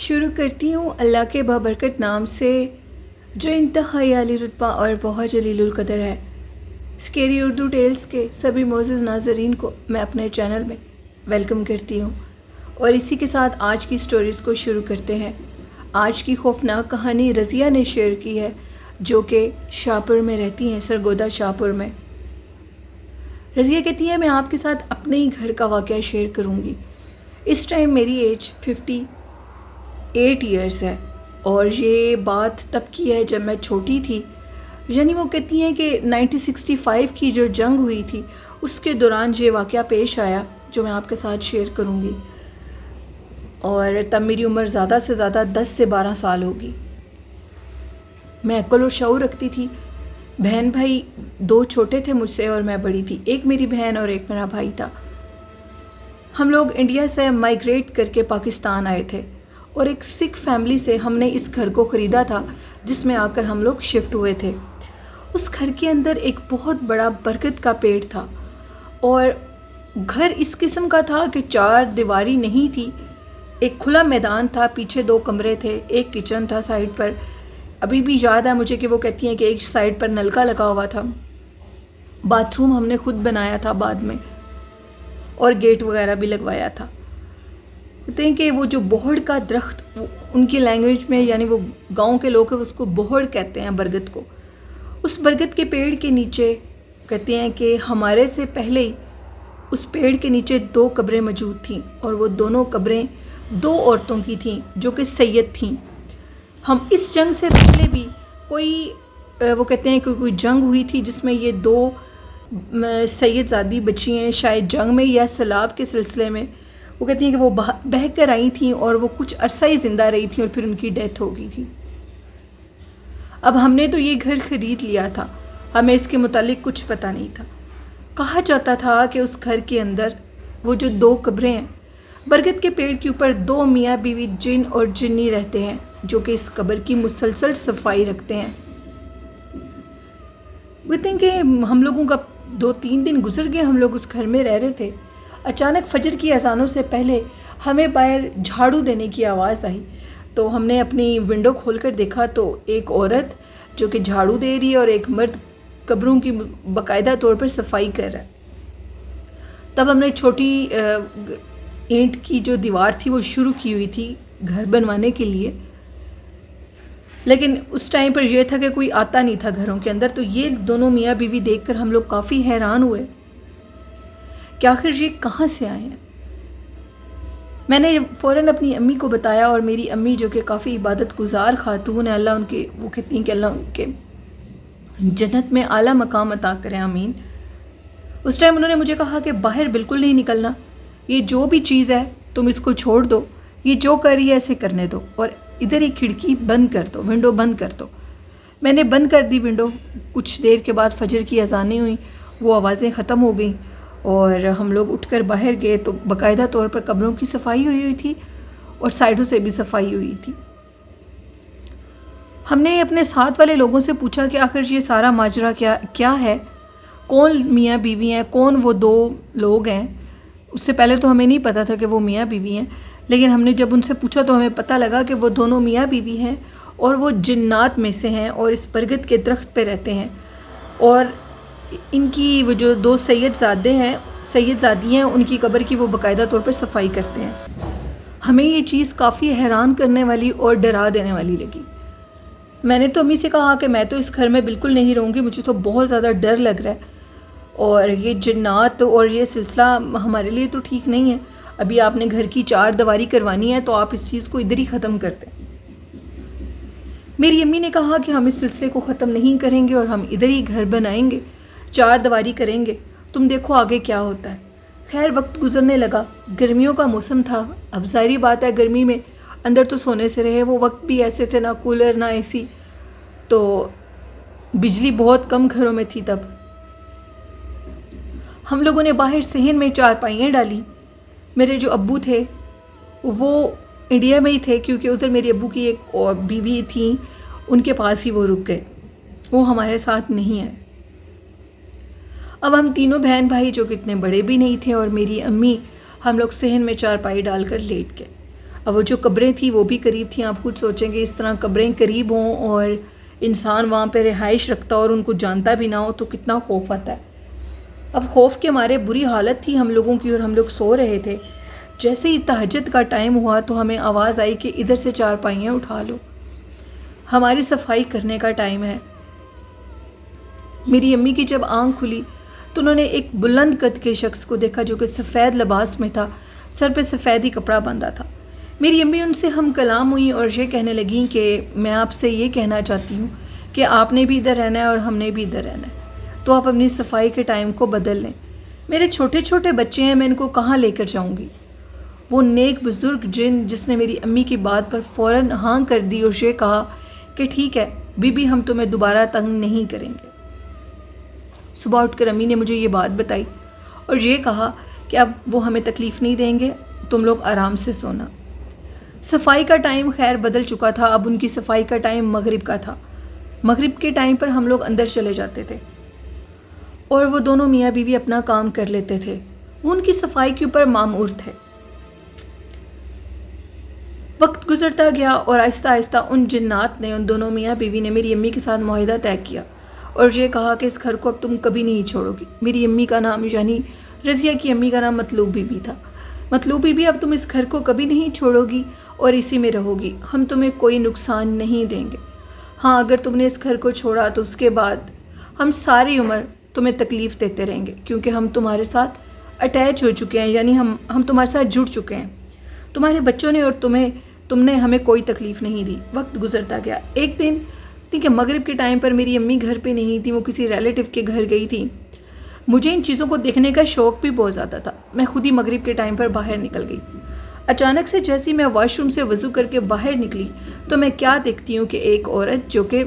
شروع کرتی ہوں اللہ کے بابرکت نام سے جو انتہائی عالی رتبہ اور بہت جلیل القدر ہے۔ اسکیری اردو ٹیلز کے سبھی معزز ناظرین کو میں اپنے چینل میں ویلکم کرتی ہوں، اور اسی کے ساتھ آج کی سٹوریز کو شروع کرتے ہیں۔ آج کی خوفناک کہانی رضیہ نے شیئر کی ہے، جو کہ شاہپور میں رہتی ہیں، سرگودا شاہپور میں۔ رضیہ کہتی ہے میں آپ کے ساتھ اپنے ہی گھر کا واقعہ شیئر کروں گی۔ اس ٹائم میری ایج 58 ایئرس ہے، اور یہ بات تب کی ہے جب میں چھوٹی تھی۔ یعنی وہ کہتی ہیں کہ 1965 کی جو جنگ ہوئی تھی اس کے دوران یہ واقعہ پیش آیا جو میں آپ کے ساتھ شیئر کروں گی، اور تب میری عمر زیادہ سے زیادہ 10 سے 12 سال ہوگی۔ میں عقل و شعور رکھتی تھی۔ بہن بھائی 2 چھوٹے تھے مجھ سے اور میں بڑی تھی، ایک میری بہن اور ایک میرا بھائی تھا۔ ہم لوگ انڈیا سے مائیگریٹ کر کے پاکستان آئے تھے، اور ایک سکھ فیملی سے ہم نے اس گھر کو خریدا تھا جس میں آ کر ہم لوگ شفٹ ہوئے تھے۔ اس گھر کے اندر ایک بہت بڑا برگد کا پیڑ تھا، اور گھر اس قسم کا تھا کہ 4 دیواری نہیں تھی، ایک کھلا میدان تھا، پیچھے 2 کمرے تھے، ایک کچن تھا سائڈ پر۔ ابھی بھی یاد ہے مجھے کہ وہ کہتی ہیں کہ ایک سائڈ پر نلکا لگا ہوا تھا۔ باتھ روم ہم نے خود بنایا تھا بعد میں، اور گیٹ وغیرہ بھی لگوایا تھا۔ کہتے ہیں کہ وہ جو بوہڑ کا درخت، ان کی لینگویج میں یعنی وہ گاؤں کے لوگ اس کو بوہڑ کہتے ہیں برگد کو۔ اس برگد کے پیڑ کے نیچے کہتے ہیں کہ ہمارے سے پہلے ہی اس پیڑ کے نیچے 2 قبریں موجود تھیں، اور وہ دونوں قبریں 2 عورتوں کی تھیں جو کہ سید تھیں۔ ہم اس جنگ سے پہلے بھی وہ کہتے ہیں کہ کوئی جنگ ہوئی تھی جس میں یہ 2 سید زادی بچی ہیں، شاید جنگ میں یا سیلاب کے سلسلے میں۔ وہ کہتی ہیں کہ وہ بہہ کر آئی تھیں، اور وہ کچھ عرصہ ہی زندہ رہی تھیں اور پھر ان کی ڈیتھ ہو گئی تھی۔ اب ہم نے تو یہ گھر خرید لیا تھا، ہمیں اس کے متعلق کچھ پتہ نہیں تھا۔ کہا جاتا تھا کہ اس گھر کے اندر وہ جو 2 قبریں ہیں، برگد کے پیڑ کے اوپر 2 میاں بیوی جن اور جنی رہتے ہیں جو کہ اس قبر کی مسلسل صفائی رکھتے ہیں۔ کہتے ہیں کہ ہم لوگوں کا 2-3 دن گزر گئے، ہم لوگ اس گھر میں رہ رہے تھے۔ اچانک فجر کی اذانوں سے پہلے ہمیں باہر جھاڑو دینے کی آواز آئی، تو ہم نے اپنی ونڈو کھول کر دیکھا تو ایک عورت جو کہ جھاڑو دے رہی ہے اور ایک مرد قبروں کی باقاعدہ طور پر صفائی کر رہا ہے۔ تب ہم نے چھوٹی اینٹ کی جو دیوار تھی وہ شروع کی ہوئی تھی گھر بنوانے کے لیے، لیکن اس ٹائم پر یہ تھا کہ کوئی آتا نہیں تھا گھروں کے اندر۔ تو یہ دونوں میاں بیوی دیکھ کر ہم لوگ کافی حیران ہوئے کہ آخر یہ کہاں سے آئے ہیں۔ میں نے فوراً اپنی امی کو بتایا، اور میری امی جو کہ کافی عبادت گزار خاتون ہے، اللہ ان کے، وہ کہتی ہیں کہ اللہ ان کے جنت میں اعلیٰ مقام عطا کرے، آمین۔ اس ٹائم انہوں نے مجھے کہا کہ باہر بالکل نہیں نکلنا، یہ جو بھی چیز ہے تم اس کو چھوڑ دو، یہ جو کر رہی ہے اسے کرنے دو، اور ادھر ہی کھڑکی بند کر دو، ونڈو بند کر دو۔ میں نے بند کر دی ونڈو۔ کچھ دیر کے بعد فجر کی اذانیں ہوئیں، وہ آوازیں ختم ہو گئیں، اور ہم لوگ اٹھ کر باہر گئے تو باقاعدہ طور پر قبروں کی صفائی ہوئی تھی، اور سائڈوں سے بھی صفائی ہوئی تھی۔ ہم نے اپنے ساتھ والے لوگوں سے پوچھا کہ آخر یہ سارا ماجرا کیا ہے، کون میاں بیوی ہیں، کون وہ 2 لوگ ہیں۔ اس سے پہلے تو ہمیں نہیں پتہ تھا کہ وہ میاں بیوی ہیں، لیکن ہم نے جب ان سے پوچھا تو ہمیں پتہ لگا کہ وہ دونوں میاں بیوی ہیں، اور وہ جنات میں سے ہیں، اور اس برگد کے درخت پہ رہتے ہیں، اور ان کی وہ جو 2 سید زادی ہیں، ان کی قبر کی وہ باقاعدہ طور پر صفائی کرتے ہیں۔ ہمیں یہ چیز کافی حیران کرنے والی اور ڈرا دینے والی لگی۔ میں نے تو امی سے کہا کہ میں تو اس گھر میں بالکل نہیں رہوں گی، مجھے تو بہت زیادہ ڈر لگ رہا ہے، اور یہ جنات اور یہ سلسلہ ہمارے لیے تو ٹھیک نہیں ہے۔ ابھی آپ نے گھر کی 4 دیواری کروانی ہے تو آپ اس چیز کو ادھر ہی ختم کر دیں۔ میری امی نے کہا کہ ہم اس سلسلے کو ختم نہیں کریں گے، اور ہم ادھر ہی گھر بنائیں گے، 4 دیواری کریں گے، تم دیکھو آگے کیا ہوتا ہے۔ خیر وقت گزرنے لگا، گرمیوں کا موسم تھا، اب ظاہری بات ہے گرمی میں اندر تو سونے سے رہے، وہ وقت بھی ایسے تھے، نہ کولر نہ اے سی، تو بجلی بہت کم گھروں میں تھی۔ تب ہم لوگوں نے باہر صحن میں 4 پائیاں ڈالی۔ میرے جو ابو تھے وہ انڈیا میں ہی تھے، کیونکہ ادھر میرے ابو کی ایک اور بیوی تھیں، ان کے پاس ہی وہ رک گئے، وہ ہمارے ساتھ نہیں آئے۔ اب ہم تینوں بہن بھائی جو کہ اتنے بڑے بھی نہیں تھے، اور میری امی، ہم لوگ صحن میں 4 پائی ڈال کر لیٹ گئے۔ اب وہ جو قبریں تھیں وہ بھی قریب تھیں. آپ خود سوچیں کہ اس طرح قبریں قریب ہوں اور انسان وہاں پہ رہائش رکھتا اور ان کو جانتا بھی نہ ہو تو کتنا خوف آتا ہے. اب خوف کے مارے بری حالت تھی ہم لوگوں کی اور ہم لوگ سو رہے تھے. جیسے ہی تہجد کا ٹائم ہوا تو ہمیں آواز آئی کہ ادھر سے چارپائیاں اٹھا لو، ہماری صفائی کرنے کا ٹائم ہے. میری امی کی جب آنکھ کھلی تو انہوں نے ایک بلند قد کے شخص کو دیکھا جو کہ سفید لباس میں تھا، سر پہ سفید ہی کپڑا باندھا تھا. میری امی ان سے ہم کلام ہوئیں اور یہ کہنے لگیں کہ میں آپ سے یہ کہنا چاہتی ہوں کہ آپ نے بھی ادھر رہنا ہے اور ہم نے بھی ادھر رہنا ہے، تو آپ اپنی صفائی کے ٹائم کو بدل لیں. میرے چھوٹے چھوٹے بچے ہیں، میں ان کو کہاں لے کر جاؤں گی؟ وہ نیک بزرگ جن جس نے میری امی کی بات پر فوراً ہاں کر دی اور یہ کہا کہ ٹھیک ہے بی بی، ہم تمہیں دوبارہ تنگ نہیں کریں گے. صبح اٹھ کر امی نے مجھے یہ بات بتائی اور یہ کہا کہ اب وہ ہمیں تکلیف نہیں دیں گے، تم لوگ آرام سے سونا. صفائی کا ٹائم خیر بدل چکا تھا. اب ان کی صفائی کا ٹائم مغرب کا تھا. مغرب کے ٹائم پر ہم لوگ اندر چلے جاتے تھے اور وہ دونوں میاں بیوی اپنا کام کر لیتے تھے. وہ ان کی صفائی کے اوپر مامور تھے. وقت گزرتا گیا اور آہستہ آہستہ ان جنات نے، ان دونوں میاں بیوی نے میری امی کے ساتھ معاہدہ طے کیا اور یہ کہا کہ اس گھر کو اب تم کبھی نہیں چھوڑو گی. میری امی کا نام یعنی رضیہ کی امی کا نام مطلوب بی بی تھا. مطلوب بی بی، اب تم اس گھر کو کبھی نہیں چھوڑو گی اور اسی میں رہو گی. ہم تمہیں کوئی نقصان نہیں دیں گے. ہاں اگر تم نے اس گھر کو چھوڑا تو اس کے بعد ہم ساری عمر تمہیں تکلیف دیتے رہیں گے، کیونکہ ہم تمہارے ساتھ اٹیچ ہو چکے ہیں، یعنی ہم تمہارے ساتھ جڑ چکے ہیں. تمہارے بچوں نے اور تم نے ہمیں کوئی تکلیف نہیں دی. وقت گزرتا گیا. ایک دن کہ مغرب کے ٹائم پر میری امی گھر پہ نہیں تھی، وہ کسی ریلیٹیو کے گھر گئی تھی. مجھے ان چیزوں کو دیکھنے کا شوق بھی بہت زیادہ تھا. میں خود ہی مغرب کے ٹائم پر باہر نکل گئی. اچانک سے جیسے میں واش روم سے وضو کر کے باہر نکلی تو میں کیا دیکھتی ہوں کہ ایک عورت جو کہ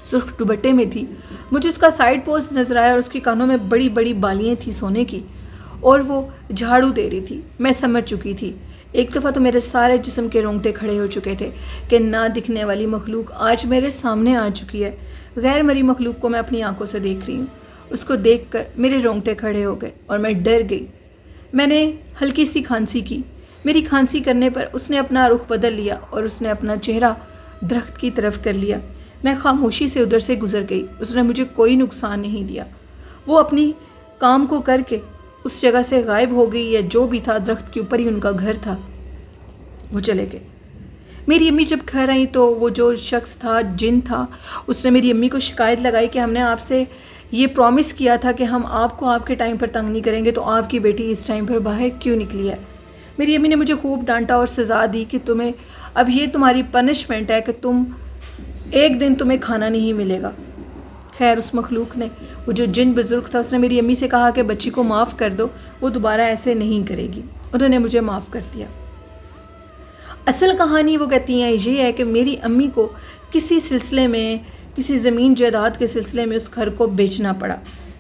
سرخ دوپٹے میں تھی، مجھے اس کا سائیڈ پوز نظر آیا اور اس کے کانوں میں بڑی بڑی بالیاں تھیں سونے کی اور وہ جھاڑو دے رہی تھی. میں سمجھ چکی تھی. ایک دفعہ تو میرے سارے جسم کے رونگٹے کھڑے ہو چکے تھے کہ نہ دکھنے والی مخلوق آج میرے سامنے آ چکی ہے. غیر مری مخلوق کو میں اپنی آنکھوں سے دیکھ رہی ہوں. اس کو دیکھ کر میرے رونگٹے کھڑے ہو گئے اور میں ڈر گئی. میں نے ہلکی سی کھانسی کی. میری کھانسی کرنے پر اس نے اپنا رخ بدل لیا اور اس نے اپنا چہرہ درخت کی طرف کر لیا. میں خاموشی سے ادھر سے گزر گئی. اس نے مجھے کوئی نقصان نہیں دیا. وہ اپنی کام کو کر کے اس جگہ سے غائب ہو گئی، یا جو بھی تھا، درخت کے اوپر ہی ان کا گھر تھا، وہ چلے گئے. میری امی جب گھر آئیں تو وہ جو شخص تھا، جن تھا، اس نے میری امی کو شکایت لگائی کہ ہم نے آپ سے یہ پرومس کیا تھا کہ ہم آپ کو آپ کے ٹائم پر تنگ نہیں کریں گے، تو آپ کی بیٹی اس ٹائم پر باہر کیوں نکلی ہے. میری امی نے مجھے خوب ڈانٹا اور سزا دی کہ تمہیں اب یہ تمہاری پنشمنٹ ہے کہ ایک دن تمہیں کھانا نہیں ملے گا. خیر اس مخلوق نے، وہ جو جن بزرگ تھا، اس نے میری امی سے کہا کہ بچی کو معاف کر دو، وہ دوبارہ ایسے نہیں کرے گی. انہوں نے مجھے معاف کر دیا. اصل کہانی وہ کہتی ہیں یہ ہے کہ میری امی کو کسی سلسلے میں، کسی زمین جائیداد کے سلسلے میں اس گھر کو بیچنا پڑا.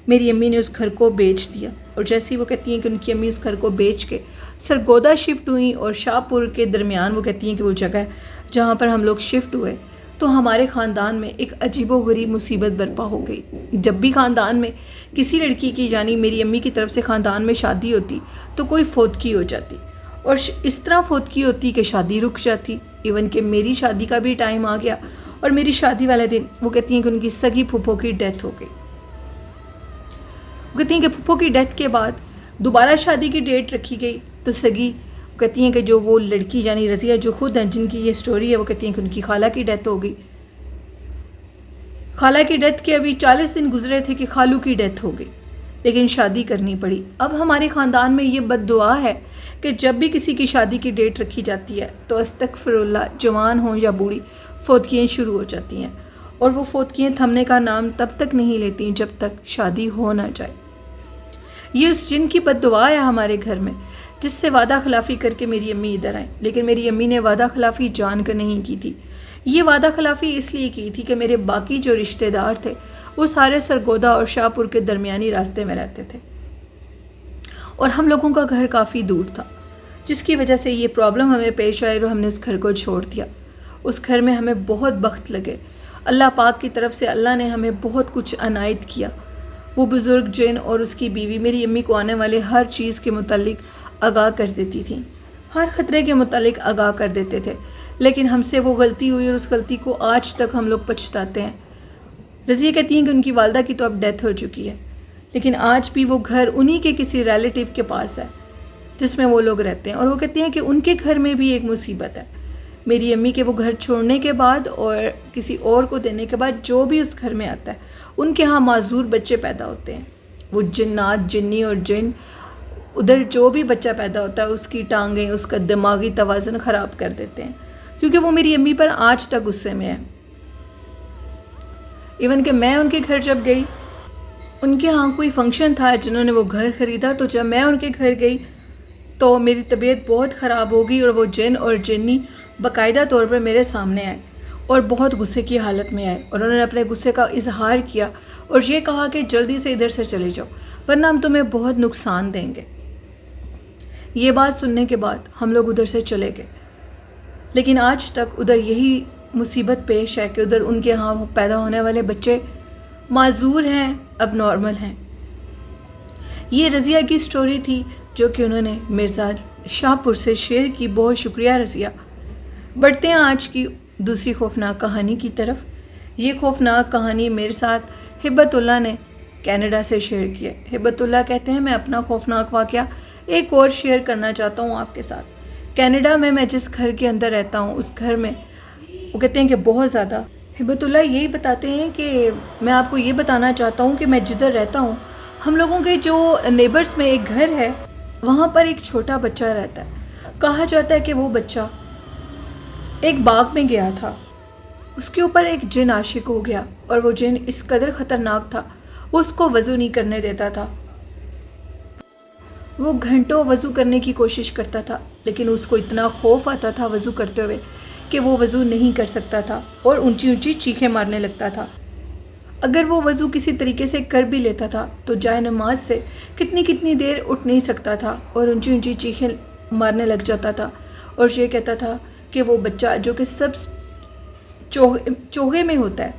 میری امی نے اس گھر کو بیچ دیا اور جیسی وہ کہتی ہیں کہ ان کی امی اس گھر کو بیچ کے سرگودا شفٹ ہوئیں اور شاہ پور کے درمیان وہ کہتی ہیں کہ وہ جگہ جہاں پر ہم لوگ شفٹ ہوئے تو ہمارے خاندان میں ایک عجیب و غریب مصیبت برپا ہو گئی. جب بھی خاندان میں کسی لڑکی کی یعنی میری امی کی طرف سے خاندان میں شادی ہوتی تو کوئی فوتگی ہو جاتی اور اس طرح فوتگی ہوتی کہ شادی رک جاتی. ایون کہ میری شادی کا بھی ٹائم آ گیا اور میری شادی والے دن وہ کہتی ہیں کہ ان کی سگی پھپھو کی ڈیتھ ہو گئی. وہ کہتی ہیں کہ پھپھو کی ڈیتھ کے بعد دوبارہ شادی کی ڈیٹ رکھی گئی تو سگی کہتی ہیں کہ جو وہ لڑکی یعنی رضیہ جو خود ہیں جن کی یہ سٹوری ہے، وہ کہتی ہیں کہ ان کی خالہ کی ڈیتھ ہو گئی. خالہ کی ڈیتھ کے ابھی 40 دن گزرے تھے کہ خالو کی ڈیتھ ہو گئی، لیکن شادی کرنی پڑی. اب ہمارے خاندان میں یہ بد دعا ہے کہ جب بھی کسی کی شادی کی ڈیٹ رکھی جاتی ہے تو استغفر اللہ، جوان ہوں یا بوڑھی، فوتگیاں شروع ہو جاتی ہیں اور وہ فوتگیاں تھمنے کا نام تب تک نہیں لیتی جب تک شادی ہو نہ جائے. یہ اس جن کی بد دعا ہے ہمارے گھر میں، جس سے وعدہ خلافی کر کے میری امی ادھر آئیں. لیکن میری امی نے وعدہ خلافی جان کر نہیں کی تھی. یہ وعدہ خلافی اس لیے کی تھی کہ میرے باقی جو رشتہ دار تھے وہ سارے سرگودا اور شاہ پور کے درمیانی راستے میں رہتے تھے اور ہم لوگوں کا گھر کافی دور تھا، جس کی وجہ سے یہ پرابلم ہمیں پیش آئی اور ہم نے اس گھر کو چھوڑ دیا. اس گھر میں ہمیں بہت بخت لگے. اللہ پاک کی طرف سے اللہ نے ہمیں بہت کچھ عنایت کیا. وہ بزرگ جن اور اس کی بیوی میری امی کو آنے والے ہر چیز کے متعلق آگاہ کر دیتی تھیں. ہر خطرے کے متعلق آگاہ کر دیتے تھے، لیکن ہم سے وہ غلطی ہوئی اور اس غلطی کو آج تک ہم لوگ پچھتاتے ہیں۔ رضیہ کہتی ہیں کہ ان کی والدہ کی تو اب ڈیتھ ہو چکی ہے، لیکن آج بھی وہ گھر انہی کے کسی ریلیٹیو کے پاس ہے جس میں وہ لوگ رہتے ہیں، اور وہ کہتی ہیں کہ ان کے گھر میں بھی ایک مصیبت ہے۔ میری امی کے وہ گھر چھوڑنے کے بعد اور کسی اور کو دینے کے بعد جو بھی اس گھر میں آتا ہے ان کے ہاں معذور بچے پیدا ہوتے ہیں۔ وہ جنات، جنی اور جن ادھر جو بھی بچہ پیدا ہوتا ہے اس کی ٹانگیں، اس کا دماغی توازن خراب کر دیتے ہیں، کیونکہ وہ میری امی پر آج تک غصے میں ہے۔ ایون کہ میں ان کے گھر جب گئی، ان کے ہاں کوئی فنکشن تھا، جنہوں نے وہ گھر خریدا، تو جب میں ان کے گھر گئی تو میری طبیعت بہت خراب ہو گئی اور وہ جن اور جنی باقاعدہ طور پر میرے سامنے آئے اور بہت غصے کی حالت میں آئے، اور انہوں نے اپنے غصے کا اظہار کیا اور یہ کہا کہ جلدی سے ادھر سے چلے جاؤ ورنہ ہم تمہیں بہت نقصان دیں گے۔ یہ بات سننے کے بعد ہم لوگ ادھر سے چلے گئے، لیکن آج تک ادھر یہی مصیبت پیش ہے کہ ادھر ان کے ہاں پیدا ہونے والے بچے معذور ہیں، اب نارمل ہیں۔ یہ رضیہ کی سٹوری تھی جو کہ انہوں نے مرزا شاہ پور سے شیئر کی۔ بہت شکریہ رضیہ۔ بڑھتے ہیں آج کی دوسری خوفناک کہانی کی طرف۔ یہ خوفناک کہانی میرے ساتھ ہبت اللہ نے کینیڈا سے شیئر کی ہے۔ ہبت اللہ کہتے ہیں میں اپنا خوفناک واقعہ ایک اور شیئر کرنا چاہتا ہوں آپ کے ساتھ۔ کینیڈا میں جس گھر کے اندر رہتا ہوں اس گھر میں وہ کہتے ہیں کہ بہت زیادہ، ہبت اللہ یہی بتاتے ہیں کہ میں آپ کو یہ بتانا چاہتا ہوں کہ میں جدھر رہتا ہوں ہم لوگوں کے جو نیبرز میں ایک گھر ہے وہاں پر ایک چھوٹا بچہ رہتا ہے۔ کہا جاتا ہے کہ وہ بچہ ایک باغ میں گیا تھا، اس کے اوپر ایک جن عاشق ہو گیا اور وہ جن اس قدر خطرناک تھا وہ اس کو وضو نہیں کرنے دیتا تھا۔ وہ گھنٹوں وضو کرنے کی کوشش کرتا تھا لیکن اس کو اتنا خوف آتا تھا وضو کرتے ہوئے کہ وہ وضو نہیں کر سکتا تھا اور اونچی اونچی چیخیں مارنے لگتا تھا۔ اگر وہ وضو کسی طریقے سے کر بھی لیتا تھا تو جائے نماز سے کتنی دیر اٹھ نہیں سکتا تھا اور اونچی اونچی چیخیں مارنے لگ جاتا تھا، اور یہ کہتا تھا کہ وہ بچہ جو کہ سب چوہے میں ہوتا ہے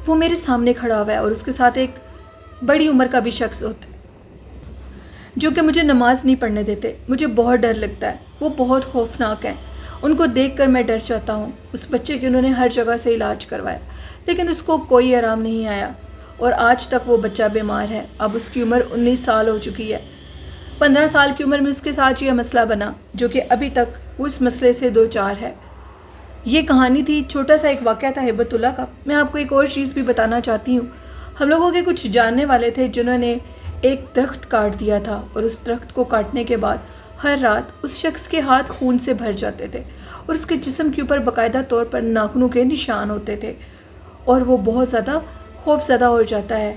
وہ میرے سامنے کھڑا ہوا ہے اور اس کے ساتھ ایک بڑی عمر کا بھی شخص ہوتا ہے جو کہ مجھے نماز نہیں پڑھنے دیتے۔ مجھے بہت ڈر لگتا ہے، وہ بہت خوفناک ہیں، ان کو دیکھ کر میں ڈر جاتا ہوں۔ اس بچے کے انہوں نے ہر جگہ سے علاج کروایا لیکن اس کو کوئی آرام نہیں آیا اور آج تک وہ بچہ بیمار ہے۔ اب اس کی عمر 19 سال ہو چکی ہے۔ 15 سال کی عمر میں اس کے ساتھ یہ مسئلہ بنا جو کہ ابھی تک وہ اس مسئلے سے دو چار ہے۔ یہ کہانی تھی، چھوٹا سا ایک واقعہ تھا ہبت اللہ کا۔ میں آپ کو ایک اور چیز بھی بتانا چاہتی ہوں۔ ہم لوگوں کے کچھ جاننے والے تھے جنہوں نے ایک درخت کاٹ دیا تھا اور اس درخت کو کاٹنے کے بعد ہر رات اس شخص کے ہاتھ خون سے بھر جاتے تھے اور اس کے جسم کے اوپر باقاعدہ طور پر ناخنوں کے نشان ہوتے تھے اور وہ بہت زیادہ خوف زدہ ہو جاتا ہے۔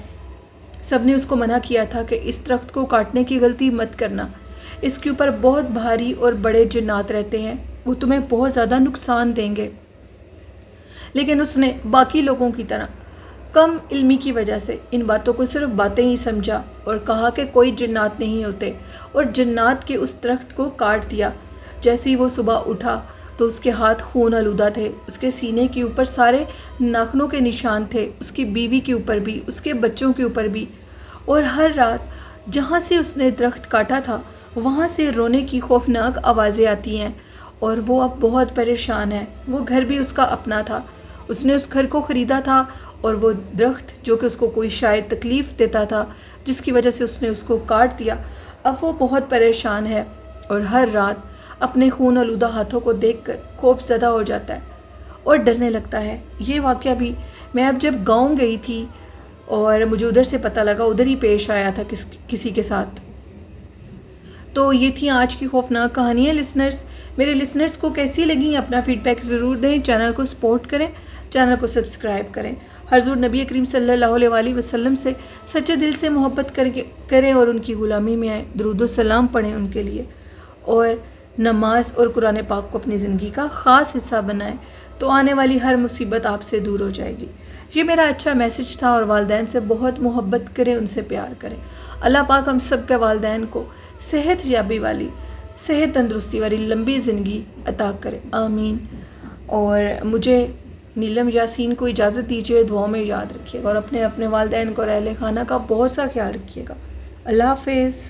سب نے اس کو منع کیا تھا کہ اس درخت کو کاٹنے کی غلطی مت کرنا، اس کے اوپر بہت بھاری اور بڑے جنات رہتے ہیں، وہ تمہیں بہت زیادہ نقصان دیں گے۔ لیکن اس نے باقی لوگوں کی طرح کم علمی کی وجہ سے ان باتوں کو صرف باتیں ہی سمجھا اور کہا کہ کوئی جنات نہیں ہوتے، اور جنات کے اس درخت کو کاٹ دیا۔ جیسے ہی وہ صبح اٹھا تو اس کے ہاتھ خون آلودہ تھے، اس کے سینے کے اوپر سارے ناخنوں کے نشان تھے، اس کی بیوی کے اوپر بھی، اس کے بچوں کے اوپر بھی، اور ہر رات جہاں سے اس نے درخت کاٹا تھا وہاں سے رونے کی خوفناک آوازیں آتی ہیں اور وہ اب بہت پریشان ہے۔ وہ گھر بھی اس کا اپنا تھا، اس نے اس گھر کو خریدا تھا اور وہ درخت جو کہ اس کو کوئی شاید تکلیف دیتا تھا جس کی وجہ سے اس نے اس کو کاٹ دیا، اب وہ بہت پریشان ہے اور ہر رات اپنے خون آلودہ ہاتھوں کو دیکھ کر خوف زدہ ہو جاتا ہے اور ڈرنے لگتا ہے۔ یہ واقعہ بھی میں اب جب گاؤں گئی تھی اور مجھے ادھر سے پتہ لگا، ادھر ہی پیش آیا تھا کسی کے ساتھ۔ تو یہ تھی آج کی خوفناک کہانیاں۔ لسنرز، میرے لسنرز کو کیسی لگیں اپنا فیڈ بیک ضرور دیں، چینل کو سپورٹ کریں، چینل کو سبسکرائب کریں، حضور نبی کریم صلی اللہ علیہ وسلم سے سچے دل سے محبت کریں اور ان کی غلامی میں آئیں، درود و سلام پڑھیں ان کے لیے، اور نماز اور قرآن پاک کو اپنی زندگی کا خاص حصہ بنائیں تو آنے والی ہر مصیبت آپ سے دور ہو جائے گی۔ یہ میرا اچھا میسج تھا، اور والدین سے بہت محبت کریں، ان سے پیار کریں۔ اللہ پاک ہم سب کے والدین کو صحت یابی والی، صحت تندرستی والی لمبی زندگی عطا کرے، آمین۔ اور مجھے نیلم یاسین کو اجازت دیجیے، دعاؤں میں یاد رکھیے گا اور اپنے والدین کو اور اہل خانہ کا بہت سا خیال رکھیے گا۔ اللہ حافظ۔